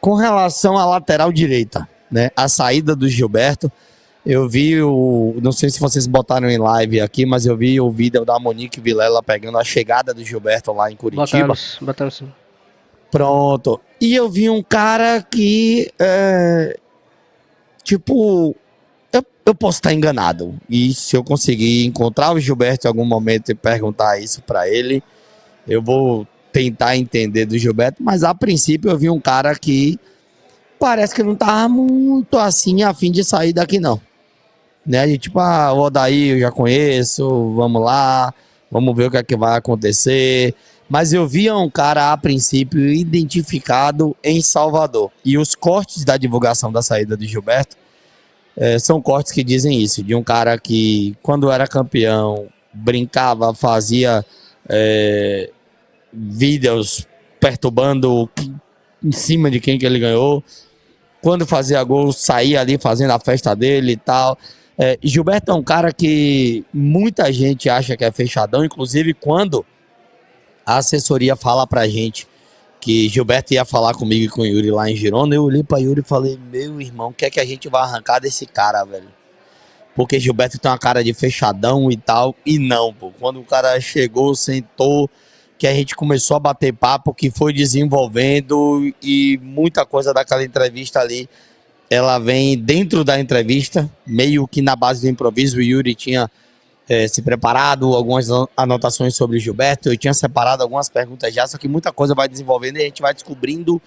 Com relação à lateral direita, né? A saída do Gilberto, eu vi não sei se vocês botaram em live aqui, mas eu vi o vídeo da Monique Vilela pegando a chegada do Gilberto lá em Curitiba. Botaram sim. Pronto. E eu vi um cara que, tipo, eu posso estar enganado. E se eu conseguir encontrar o Gilberto em algum momento e perguntar isso pra ele, eu vou tentar entender do Gilberto. Mas a princípio eu vi um cara que parece que não tava muito assim a fim de sair daqui, não. Né? E tipo, o Odair eu já conheço, vamos lá, vamos ver o que é que vai acontecer. Mas eu via um cara, a princípio, identificado em Salvador. E os cortes da divulgação da saída de Gilberto são cortes que dizem isso, de um cara que, quando era campeão, brincava, fazia vídeos perturbando em cima de quem que ele ganhou. Quando fazia gol, saía ali fazendo a festa dele e tal. Gilberto é um cara que muita gente acha que é fechadão, inclusive quando a assessoria fala pra gente que Gilberto ia falar comigo e com o Yuri lá em Girona, eu olhei pra Yuri e falei, meu irmão, o que é que a gente vai arrancar desse cara, velho? Porque Gilberto tem uma cara de fechadão e tal, e não, pô. Quando o cara chegou, sentou, que a gente começou a bater papo, que foi desenvolvendo e muita coisa daquela entrevista ali, ela vem dentro da entrevista, meio que na base do improviso. O Yuri tinha se preparado, algumas anotações sobre Gilberto, eu tinha separado algumas perguntas já, só que muita coisa vai desenvolvendo e a gente vai descobrindo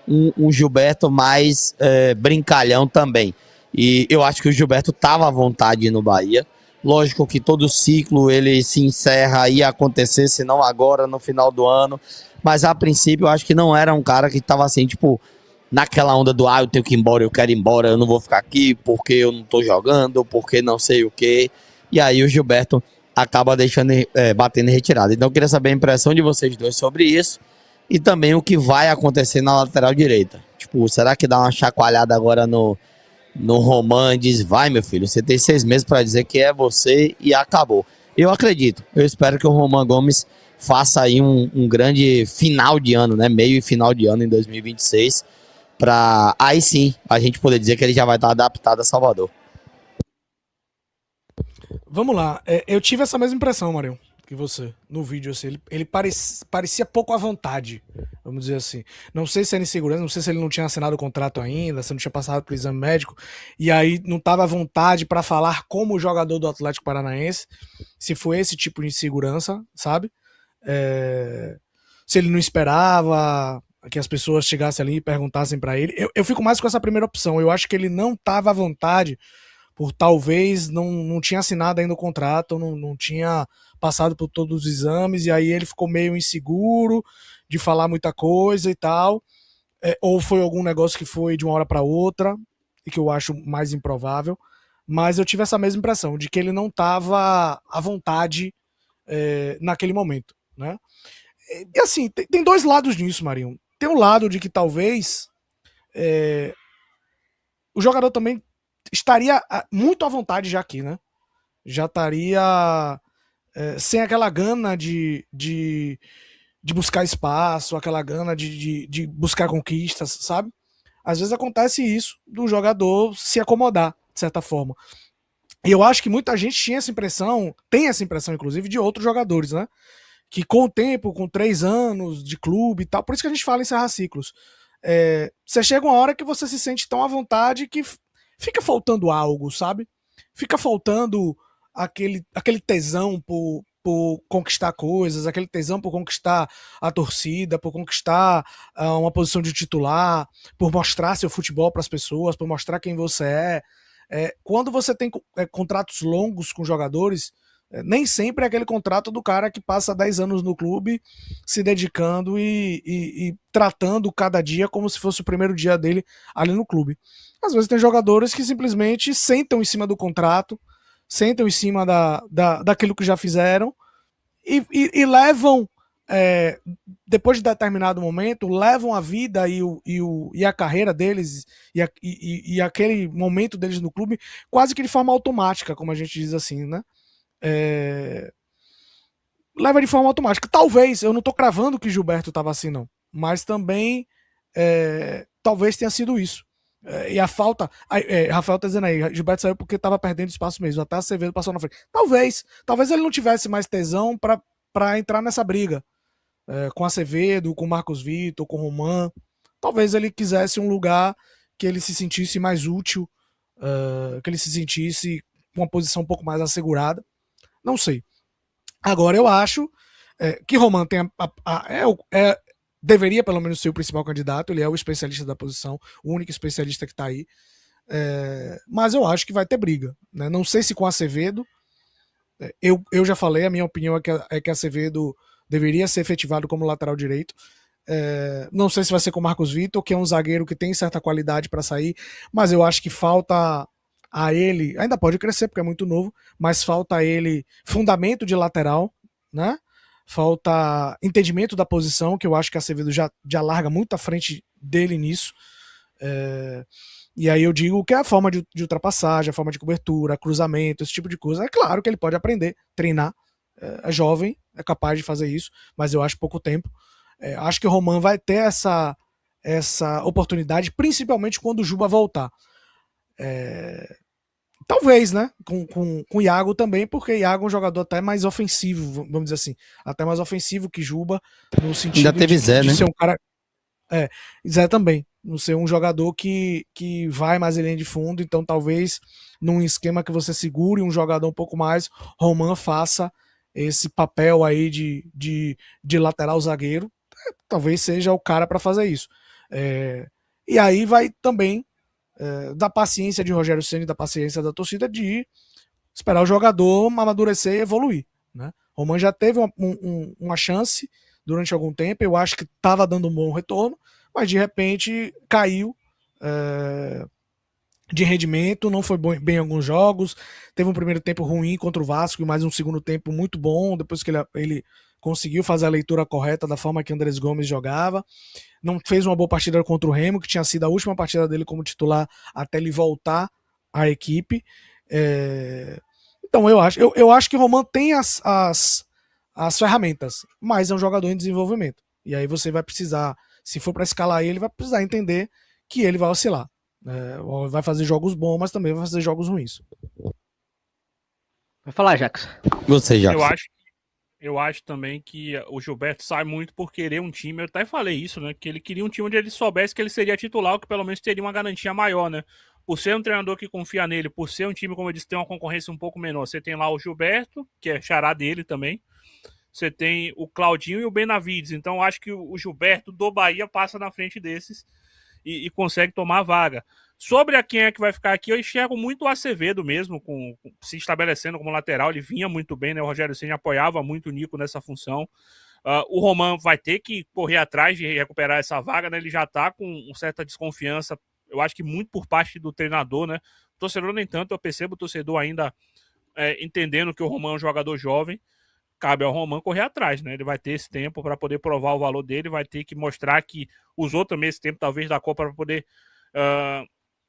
um Gilberto mais brincalhão também. E eu acho que o Gilberto estava à vontade no Bahia. Lógico que todo ciclo ele se encerra, ia acontecer, se não agora, no final do ano. Mas a princípio eu acho que não era um cara que estava assim, tipo, naquela onda do eu tenho que ir embora, eu quero ir embora, eu não vou ficar aqui porque eu não tô jogando, porque não sei o quê. E aí o Gilberto acaba deixando, batendo em retirada. Então eu queria saber a impressão de vocês dois sobre isso e também o que vai acontecer na lateral direita. Tipo, será que dá uma chacoalhada agora no Roman e diz, vai meu filho, você tem 6 meses para dizer que é você e acabou. Eu acredito, eu espero que o Roman Gomes faça aí um grande final de ano, né? Meio e final de ano em 2026, para aí sim a gente poder dizer que ele já vai estar adaptado a Salvador. Vamos lá, eu tive essa mesma impressão, Marião, que você, no vídeo, assim, ele parecia pouco à vontade, vamos dizer assim. Não sei se era insegurança, não sei se ele não tinha assinado o contrato ainda, se não tinha passado pelo exame médico, e aí não estava à vontade para falar como jogador do Atlético Paranaense, se foi esse tipo de insegurança, sabe? Se ele não esperava que as pessoas chegassem ali e perguntassem para ele. Eu fico mais com essa primeira opção, eu acho que ele não estava à vontade por talvez não tinha assinado ainda o contrato, não tinha passado por todos os exames, e aí ele ficou meio inseguro de falar muita coisa e tal, ou foi algum negócio que foi de uma hora para outra, e que eu acho mais improvável, mas eu tive essa mesma impressão, de que ele não estava à vontade naquele momento, né? E assim, tem dois lados nisso, Marinho. Tem um lado de que talvez o jogador também estaria muito à vontade já aqui, né? Já estaria sem aquela gana de buscar espaço, aquela gana de buscar conquistas, sabe? Às vezes acontece isso do jogador se acomodar, de certa forma. E eu acho que muita gente tinha essa impressão, tem essa impressão, inclusive, de outros jogadores, né? Que com o tempo, com 3 anos de clube e tal, por isso que a gente fala em encerrar ciclos. Você chega uma hora que você se sente tão à vontade que fica faltando algo, sabe? Fica faltando aquele tesão por conquistar coisas, aquele tesão por conquistar a torcida, por conquistar uma posição de titular, por mostrar seu futebol para as pessoas, por mostrar quem você é. Quando você tem contratos longos com jogadores, nem sempre é aquele contrato do cara que passa 10 anos no clube se dedicando e tratando cada dia como se fosse o primeiro dia dele ali no clube. Às vezes tem jogadores que simplesmente sentam em cima do contrato, sentam em cima daquilo que já fizeram e levam, depois de determinado momento, levam a vida e a carreira deles e aquele momento deles no clube quase que de forma automática, como a gente diz assim, né? Leva de forma automática. Talvez, eu não tô cravando que Gilberto tava assim, não. Mas também talvez tenha sido isso. E a falta. Rafael tá dizendo aí, Gilberto saiu porque tava perdendo espaço mesmo. Até Acevedo passou na frente. Talvez ele não tivesse mais tesão para entrar nessa briga. Com Acevedo, com Marcos Vitor, com Roman. Talvez ele quisesse um lugar que ele se sentisse mais útil, que ele se sentisse com uma posição um pouco mais assegurada. Não sei. Agora, eu acho que Roman tem deveria pelo menos ser o principal candidato, ele é o especialista da posição, o único especialista que está aí. Mas eu acho que vai ter briga. Né? Não sei se com Acevedo. Eu já falei, a minha opinião é que Acevedo deveria ser efetivado como lateral direito. Não sei se vai ser com Marcos Vitor, que é um zagueiro que tem certa qualidade para sair, mas eu acho que falta a ele, ainda pode crescer porque é muito novo, mas falta a ele fundamento de lateral, né? Falta entendimento da posição, que eu acho que a Acevedo já larga muito à frente dele nisso. E aí eu digo que é a forma de ultrapassagem, a forma de cobertura, cruzamento, esse tipo de coisa. É claro que ele pode aprender, treinar. É jovem, é capaz de fazer isso, mas eu acho pouco tempo. Acho que o Roman vai ter essa oportunidade, principalmente quando o Juba voltar. Talvez, né? Com o Iago também, porque Iago é um jogador até mais ofensivo, vamos dizer assim. Até mais ofensivo que Juba, no sentido Ainda teve Zé, né? ser um cara. Zé também. Não ser um jogador que vai mais em linha de fundo, então talvez num esquema que você segure um jogador um pouco mais, Roman faça esse papel aí de lateral zagueiro. Talvez seja o cara para fazer isso. E aí vai também da paciência de Rogério Ceni, da paciência da torcida de esperar o jogador amadurecer e evoluir. Né? Roman já teve uma chance durante algum tempo, eu acho que estava dando um bom retorno, mas de repente caiu de rendimento, não foi bem em alguns jogos, teve um primeiro tempo ruim contra o Vasco e mais um segundo tempo muito bom, depois que ele conseguiu fazer a leitura correta da forma que Andrés Gomes jogava, não fez uma boa partida contra o Remo, que tinha sido a última partida dele como titular até ele voltar à equipe. Então eu acho que o Roman tem as ferramentas, mas é um jogador em desenvolvimento. E aí você vai precisar, se for para escalar ele, vai precisar entender que ele vai oscilar. Vai fazer jogos bons, mas também vai fazer jogos ruins. Vai falar, Jackson. Você, Jackson. Eu acho também que o Gilberto sai muito por querer um time. Eu até falei isso, né? Que ele queria um time onde ele soubesse que ele seria titular, ou que pelo menos teria uma garantia maior, né? Por ser um treinador que confia nele, por ser um time, como eu disse, tem uma concorrência um pouco menor. Você tem lá o Gilberto, que é xará dele também. Você tem o Claudinho e o Benavides. Então, eu acho que o Gilberto do Bahia passa na frente desses e consegue tomar a vaga. Sobre a quem é que vai ficar aqui, eu enxergo muito o Acevedo mesmo, se estabelecendo como lateral. Ele vinha muito bem, né? O Rogério Ceni apoiava muito o Nico nessa função. O Roman vai ter que correr atrás de recuperar essa vaga, né? Ele já está com certa desconfiança, eu acho que muito por parte do treinador, né? O torcedor nem tanto, eu percebo o torcedor ainda entendendo que o Roman é um jogador jovem. Cabe ao Roman correr atrás, né? Ele vai ter esse tempo para poder provar o valor dele, vai ter que mostrar que usou também esse tempo, talvez, da Copa para poder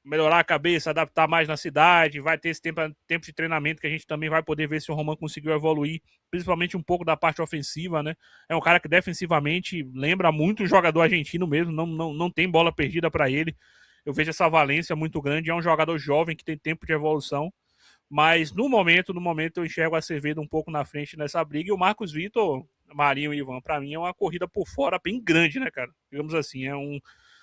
melhorar a cabeça, adaptar mais na cidade, vai ter esse tempo de treinamento que a gente também vai poder ver se o Roman conseguiu evoluir, principalmente um pouco da parte ofensiva, né? É um cara que defensivamente lembra muito o jogador argentino mesmo, não tem bola perdida para ele. Eu vejo essa valência muito grande, é um jogador jovem que tem tempo de evolução, mas no momento eu enxergo a Acevedo um pouco na frente nessa briga, e o Marcos Vitor, Marinho e Ivan, para mim é uma corrida por fora bem grande, né, cara? Digamos assim,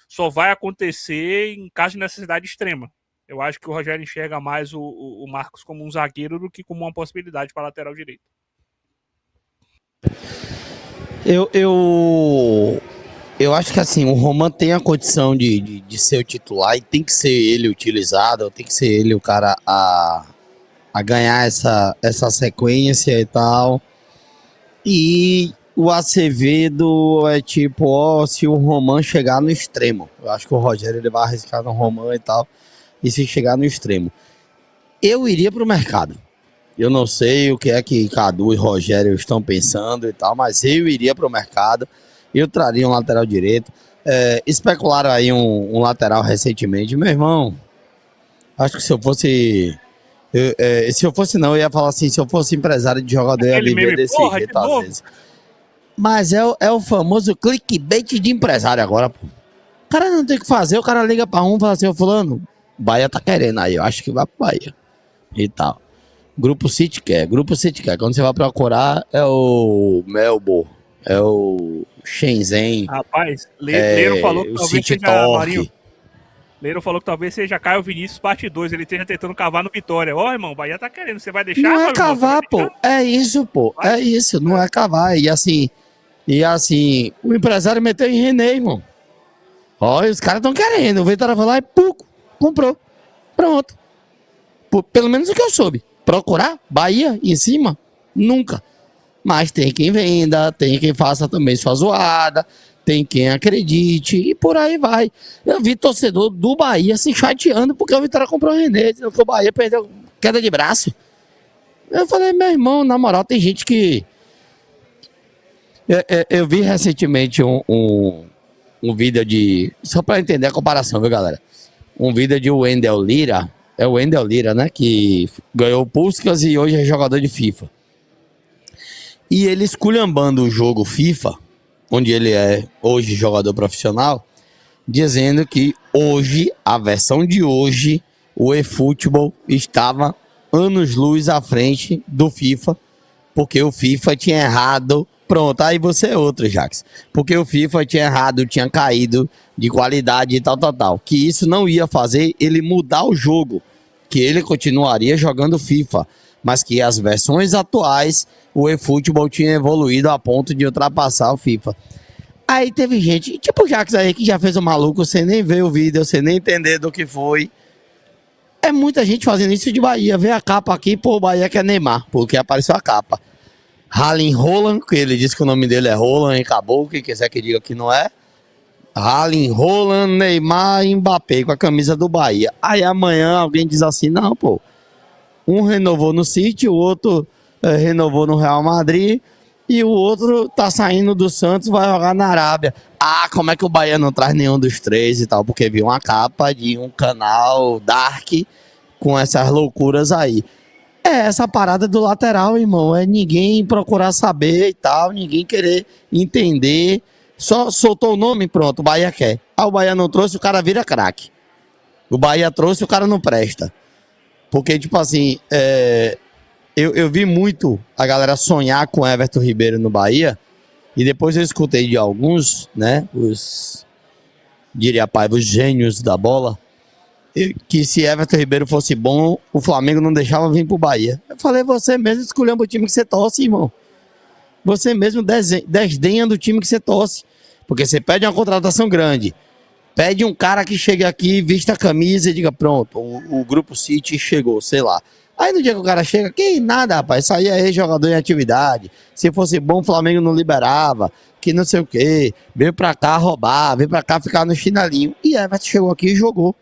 só vai acontecer em caso de necessidade extrema. Eu acho que o Rogério enxerga mais o Marcos como um zagueiro do que como uma possibilidade para lateral direito. Eu acho que assim, o Roman tem a condição de ser o titular e tem que ser ele utilizado, tem que ser ele o cara a ganhar essa sequência e tal. E o Acevedo é tipo, se o Roman chegar no extremo. Eu acho que o Rogério ele vai arriscar no Roman e tal. E se chegar no extremo. Eu iria pro mercado. Eu não sei o que é que Cadu e Rogério estão pensando e tal, mas eu iria pro mercado. Eu traria um lateral direito. Especularam aí um lateral recentemente. Meu irmão, acho que se eu fosse... eu ia falar assim, se eu fosse empresário de jogador, eu ia viver desse jeito às vezes. Mas é o famoso clickbait de empresário agora, pô. cara não tem o que fazer, o cara liga pra um e fala assim, ô fulano, Bahia tá querendo aí, eu acho que vai pro Bahia. E tal. Grupo City quer. Quando você vai procurar, é o Melbourne, é o Shenzhen, Rapaz, Leiro falou que o talvez City seja Marinho. Torque. Leiro falou que talvez seja Caio Vinícius parte 2, ele esteja tentando cavar no Vitória. Ó, irmão, o Bahia tá querendo, você vai deixar? Não é Fábio, irmão? Você vai cavar, pô. deixar? É isso, pô. Vai. É isso, não é cavar. E assim, o empresário meteu em René, irmão. Ó, e os caras estão querendo. O Vitória foi lá e puc, comprou. Pronto. Pelo menos o que eu soube. Procurar Bahia em cima? Nunca. Mas tem quem venda, tem quem faça também sua zoada, tem quem acredite e por aí vai. Eu vi torcedor do Bahia se chateando porque o Vitória comprou o René, dizendo que o Bahia perdeu queda de braço. Eu falei, meu irmão, na moral, tem gente que... Eu vi recentemente um vídeo de... Só pra entender a comparação, viu, galera? Um vídeo de Wendel Lira. É o Wendel Lira, né? Que ganhou o Puskás e hoje é jogador de FIFA. E ele esculhambando o jogo FIFA, onde ele é hoje jogador profissional, dizendo que hoje, a versão de hoje, o eFootball estava anos-luz à frente do FIFA, porque o FIFA tinha errado. Pronto, aí você é outro, Jax. Porque o FIFA tinha errado, tinha caído de qualidade e tal. Que isso não ia fazer ele mudar o jogo, que ele continuaria jogando FIFA, mas que as versões atuais, o eFootball tinha evoluído a ponto de ultrapassar o FIFA. Aí teve gente, tipo o Jax aí, que já fez o maluco sem nem ver o vídeo, sem nem entender do que foi. É muita gente fazendo isso de Bahia. Vê a capa aqui, pô, o Bahia quer Neymar, porque apareceu a capa. Haaland Roland, que ele disse que o nome dele é Roland e acabou, quem quiser que diga que não é. Haaland Roland, Neymar e Mbappé com a camisa do Bahia. Aí amanhã alguém diz assim, não, pô. Um renovou no City, o outro renovou no Real Madrid e o outro tá saindo do Santos, vai jogar na Arábia. Ah, como é que o Bahia não traz nenhum dos três e tal? Porque viu uma capa de um canal dark com essas loucuras aí. É essa parada do lateral, irmão. É ninguém procurar saber e tal, ninguém querer entender. Só soltou o nome, pronto, o Bahia quer. Ah, o Bahia não trouxe, o cara vira craque. O Bahia trouxe, o cara não presta. Porque, tipo assim, eu vi muito a galera sonhar com Everton Ribeiro no Bahia, e depois eu escutei de alguns, né, diria pai, os gênios da bola, que se Everton Ribeiro fosse bom, o Flamengo não deixava vir pro Bahia. Eu falei, você mesmo escolhendo o time que você torce, irmão. Você mesmo desdenha do time que você torce. Porque você pede uma contratação grande, pede um cara que chegue aqui, vista a camisa e diga, pronto, o Grupo City chegou, sei lá. Aí no dia que o cara chega, que nada, rapaz, isso aí é jogador em atividade. Se fosse bom, o Flamengo não liberava, que não sei o quê. Veio pra cá roubar, veio pra cá ficar no chinelinho. E Everton chegou aqui e jogou.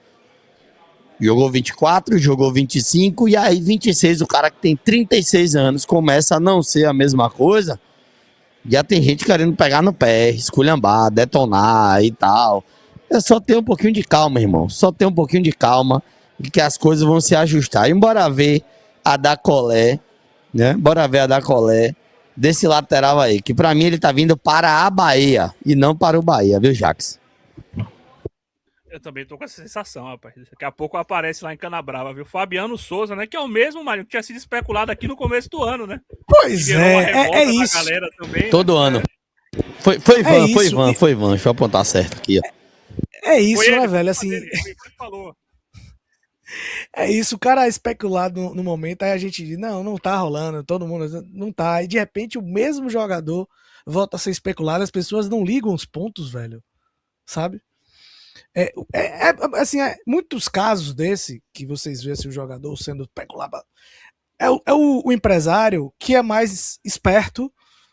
Jogou 24, jogou 25, e aí 26, o cara que tem 36 anos começa a não ser a mesma coisa. Já tem gente querendo pegar no pé, esculhambar, detonar e tal. É só ter um pouquinho de calma, irmão. Só ter um pouquinho de calma e que as coisas vão se ajustar. E bora ver a da Colé, né? Bora ver a da Colé desse lateral aí, que pra mim ele tá vindo para a Bahia e não para o Bahia, viu, Jax? Eu também tô com essa sensação, rapaz. Daqui a pouco aparece lá em Canabrava, viu? Fabiano Souza, né? Que é o mesmo, Mário, que tinha sido especulado aqui no começo do ano, né? Pois é isso. Galera também, todo né? ano. Foi Van. Deixa eu apontar certo aqui, ó. É isso, Foi né, ele, velho? Assim, ele falou. é isso. O cara é especulado no momento, aí a gente diz, não tá rolando, todo mundo não tá. E de repente o mesmo jogador volta a ser especulado, as pessoas não ligam os pontos, velho. Sabe? Assim, muitos casos desse que vocês vêem assim, o jogador sendo especulado. O empresário que é mais esperto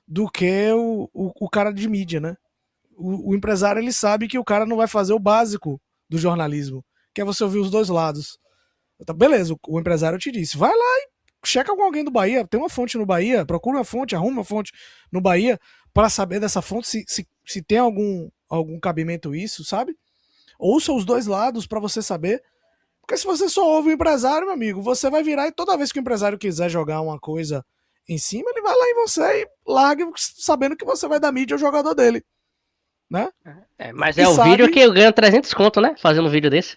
do que o cara de mídia, né? O empresário ele sabe que o cara não vai fazer o básico do jornalismo, que é você ouvir os dois lados. Então, beleza, o empresário te disse, vai lá e checa com alguém do Bahia, tem uma fonte no Bahia, procura uma fonte, arruma uma fonte no Bahia para saber dessa fonte se tem algum cabimento isso, sabe? Ouça os dois lados para você saber. Porque se você só ouve o empresário, meu amigo, você vai virar e toda vez que o empresário quiser jogar uma coisa em cima, ele vai lá em você e larga sabendo que você vai dar mídia ao jogador dele. né? Mas E é o sabe- vídeo que eu ganho 300 conto, né? Fazendo um vídeo desse.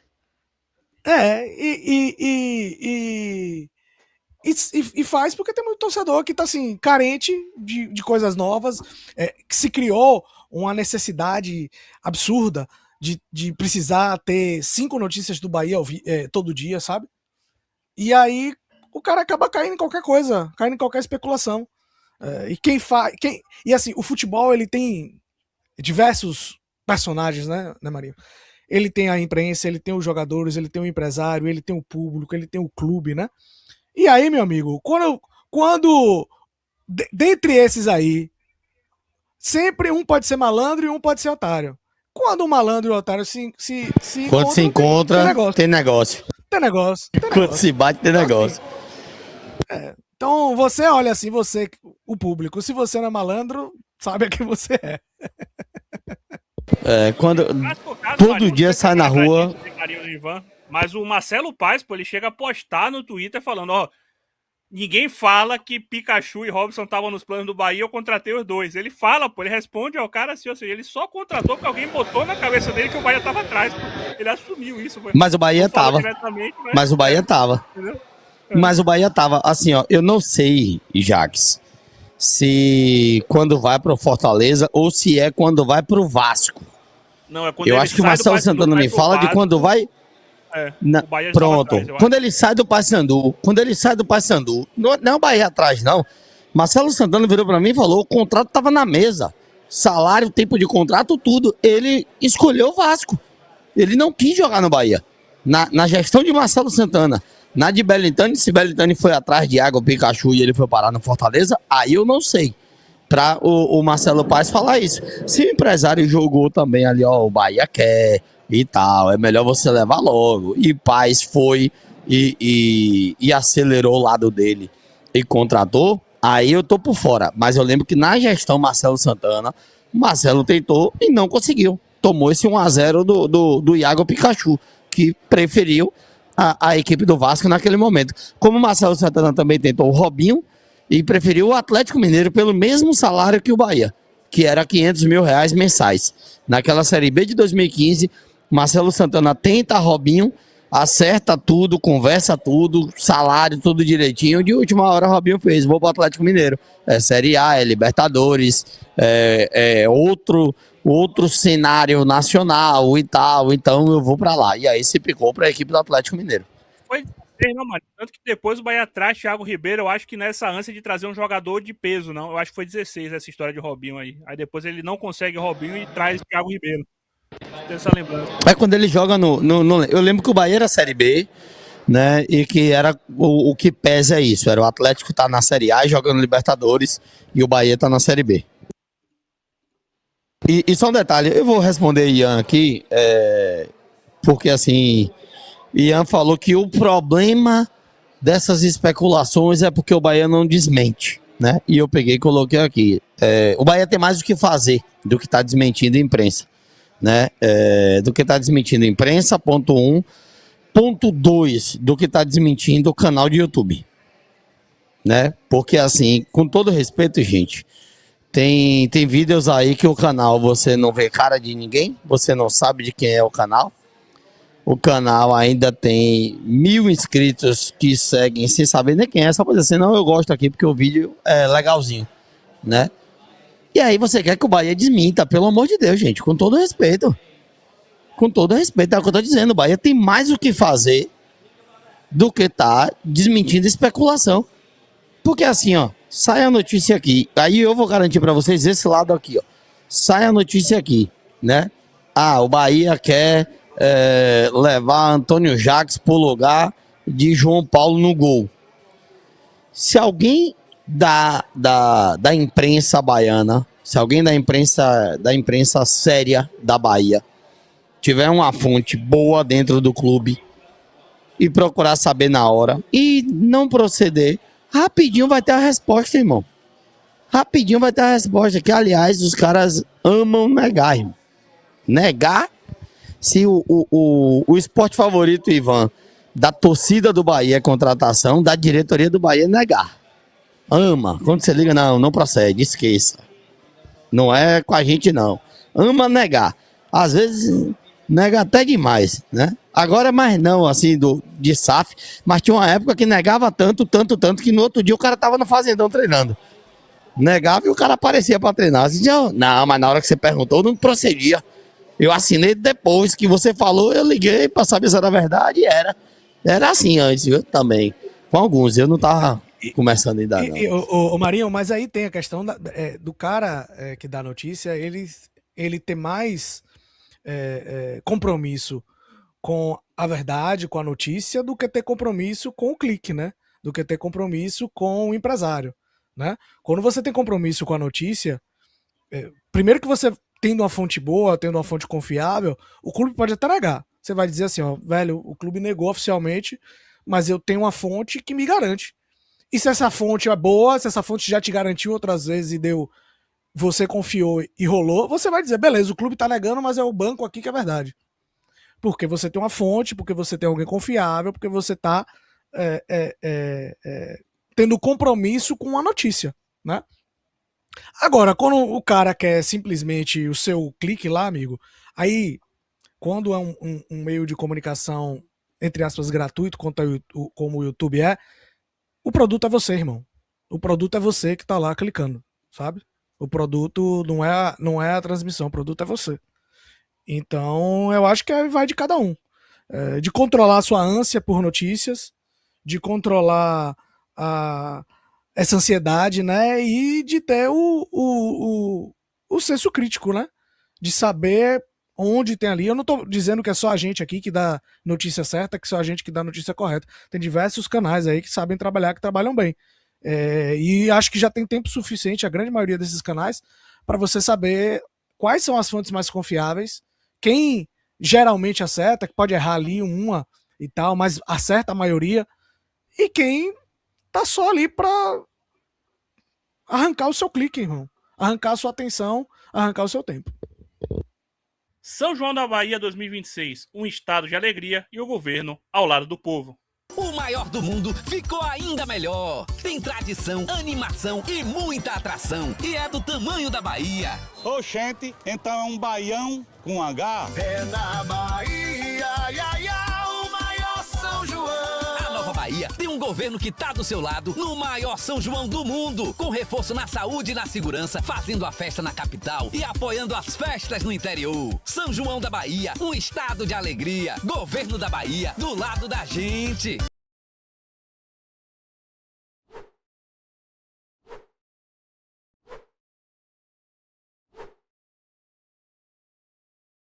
E faz porque tem muito torcedor que tá assim, carente de coisas novas, que se criou uma necessidade absurda de precisar ter 5 notícias do Bahia todo dia, sabe? E aí o cara acaba caindo em qualquer coisa, caindo em qualquer especulação. E assim, o futebol ele tem diversos personagens, né, Marinho? Ele tem a imprensa, ele tem os jogadores, ele tem o empresário, ele tem o público, ele tem o clube, né? E aí, meu amigo, dentre esses aí, sempre um pode ser malandro e um pode ser otário. Quando o malandro e o otário se Quando se encontra, tem negócio. Tem negócio. Quando se bate, tem negócio. Então, você olha assim, você, o público, se você não é malandro, sabe a quem você é. Quando Caso, todo Marinho, dia não sei sai se na é pra rua. gente, Marinho e Ivan, mas o Marcelo Paes, pô, ele chega a postar no Twitter falando, ó, ninguém fala que Pikachu e Robson estavam nos planos do Bahia, eu contratei os dois. Ele fala, pô, ele responde ao cara assim, ou seja, ele só contratou porque alguém botou na cabeça dele que o Bahia tava atrás, pô. Ele assumiu isso, pô. Mas o Bahia Não falou tava. diretamente, Mas o Bahia tava. Entendeu? Mas o Bahia tava, assim, ó, eu não sei, Jaques, se quando vai pro Fortaleza ou se é quando vai pro Vasco. Não, é quando Eu ele acho que o sai do Marcelo Paysandu, Santana vai me pro fala de Vasco, quando vai. o Bahia já estava Pronto. atrás, eu acho. Quando ele sai do Paysandu, não é o Bahia atrás, não. Marcelo Santana virou pra mim e falou: o contrato tava na mesa. Salário, tempo de contrato, tudo. Ele escolheu o Vasco. Ele não quis jogar no Bahia. Na gestão de Marcelo Santana, na de Belintani, se Belintani foi atrás de Água Pikachu e ele foi parar no Fortaleza, aí eu não sei. Pra o Marcelo Paes falar isso. Se o empresário jogou também ali, ó, o Bahia quer e tal, é melhor você levar logo. E Paes foi e acelerou o lado dele e contratou, aí eu tô por fora. Mas eu lembro que na gestão Marcelo Santana, Marcelo tentou e não conseguiu. Tomou esse 1-0 do Iago Pikachu, que preferiu a equipe do Vasco naquele momento. Como o Marcelo Santana também tentou o Robinho, e preferiu o Atlético Mineiro pelo mesmo salário que o Bahia, que era R$500 mil mensais. Naquela Série B de 2015, Marcelo Santana tenta Robinho, acerta tudo, conversa tudo, salário, tudo direitinho. De última hora, Robinho fez: vou para o Atlético Mineiro. É Série A, é Libertadores, é outro cenário nacional e tal. Então eu vou para lá. E aí se picou para a equipe do Atlético Mineiro. Foi 16, não, mano. Tanto que depois o Bahia traz Thiago Ribeiro, eu acho que nessa ânsia de trazer um jogador de peso, não. Eu acho que foi 16 essa história de Robinho aí. Aí depois ele não consegue Robinho e traz Thiago Ribeiro. Tem essa lembrança. É quando ele joga eu lembro que o Bahia era Série B, né? E que era o que pesa é isso. Era o Atlético tá na Série A jogando Libertadores e o Bahia tá na Série B. E só um detalhe, eu vou responder Ian aqui, porque assim, Ian falou que o problema dessas especulações é porque o Bahia não desmente, né? E eu peguei e coloquei aqui. O Bahia tem mais o que fazer do que tá desmentindo a imprensa, né? Do que tá desmentindo a imprensa, ponto 1. Ponto 2, do que tá desmentindo o canal de YouTube, né? Porque assim, com todo respeito, gente, tem vídeos aí que o canal você não vê cara de ninguém, você não sabe de quem é o canal. O canal ainda tem 1.000 inscritos que seguem sem saber nem quem é, só pra dizer assim, não, eu gosto aqui porque o vídeo é legalzinho, né? E aí você quer que o Bahia desminta, pelo amor de Deus, gente, com todo respeito. Com todo respeito, é o que eu tô dizendo, o Bahia tem mais o que fazer do que tá desmentindo especulação. Porque assim, ó, sai a notícia aqui, aí eu vou garantir pra vocês esse lado aqui, ó. Sai a notícia aqui, né? Ah, o Bahia quer levar Antônio Jacques pro lugar de João Paulo no gol. Se alguém da imprensa baiana, se alguém da imprensa séria da Bahia tiver uma fonte boa dentro do clube e procurar saber na hora e não proceder, rapidinho vai ter a resposta, irmão. Rapidinho vai ter a resposta, que aliás os caras amam negar, irmão. Negar. Se o esporte favorito, Ivan, da torcida do Bahia é contratação, da diretoria do Bahia é negar. Ama. Quando você liga, não procede, esqueça. Não é com a gente, não. ama negar. Às vezes nega até demais, né? Agora mais não, assim, de SAF, mas tinha uma época que negava tanto, que no outro dia o cara tava no fazendão treinando. Negava e o cara aparecia pra treinar. Assim, não, mas na hora que você perguntou, não procedia. Eu assinei depois que você falou, eu liguei pra saber se era verdade e era. Era assim antes, eu também. Com alguns, eu não tava começando ainda não. Ô Marinho, mas aí tem a questão do cara que dá notícia, ele ter mais compromisso com a verdade, com a notícia, do que ter compromisso com o clique, né? Do que ter compromisso com o empresário, né? Quando você tem compromisso com a notícia, primeiro que você tendo uma fonte boa, tendo uma fonte confiável, o clube pode até negar. Você vai dizer assim, ó, velho, o clube negou oficialmente, mas eu tenho uma fonte que me garante. E se essa fonte é boa, se essa fonte já te garantiu outras vezes e você confiou e rolou, você vai dizer, beleza, o clube tá negando, mas é o banco aqui que é verdade. Porque você tem uma fonte, porque você tem alguém confiável, porque você tá tendo compromisso com a notícia, né? Agora, quando o cara quer simplesmente o seu clique lá, amigo, aí, quando é um meio de comunicação, entre aspas, gratuito, como o YouTube o produto é você, irmão. O produto é você que tá lá clicando, sabe? O produto não é a transmissão, o produto é você. Então, eu acho que vai de cada um. De controlar a sua ânsia por notícias, de controlar essa ansiedade, né? E de ter o senso crítico, né? De saber onde tem ali. Eu não tô dizendo que é só a gente aqui que dá notícia certa, que só a gente que dá notícia correta. Tem diversos canais aí que sabem trabalhar, que trabalham bem. E acho que já tem tempo suficiente, a grande maioria desses canais, para você saber quais são as fontes mais confiáveis, quem geralmente acerta, que pode errar ali uma e tal, mas acerta a maioria, e quem tá só ali para arrancar o seu clique, irmão. Arrancar a sua atenção, arrancar o seu tempo. São João da Bahia 2026, um estado de alegria e o governo ao lado do povo. O maior do mundo ficou ainda melhor. Tem tradição, animação e muita atração. E é do tamanho da Bahia. Oxente, então é um baião com H? É na Bahia, o maior São João. A Nova Bahia tem um governo que tá do seu lado no maior São João do mundo. Com reforço na saúde e na segurança, fazendo a festa na capital e apoiando as festas no interior. São João da Bahia, um estado de alegria. Governo da Bahia, do lado da gente.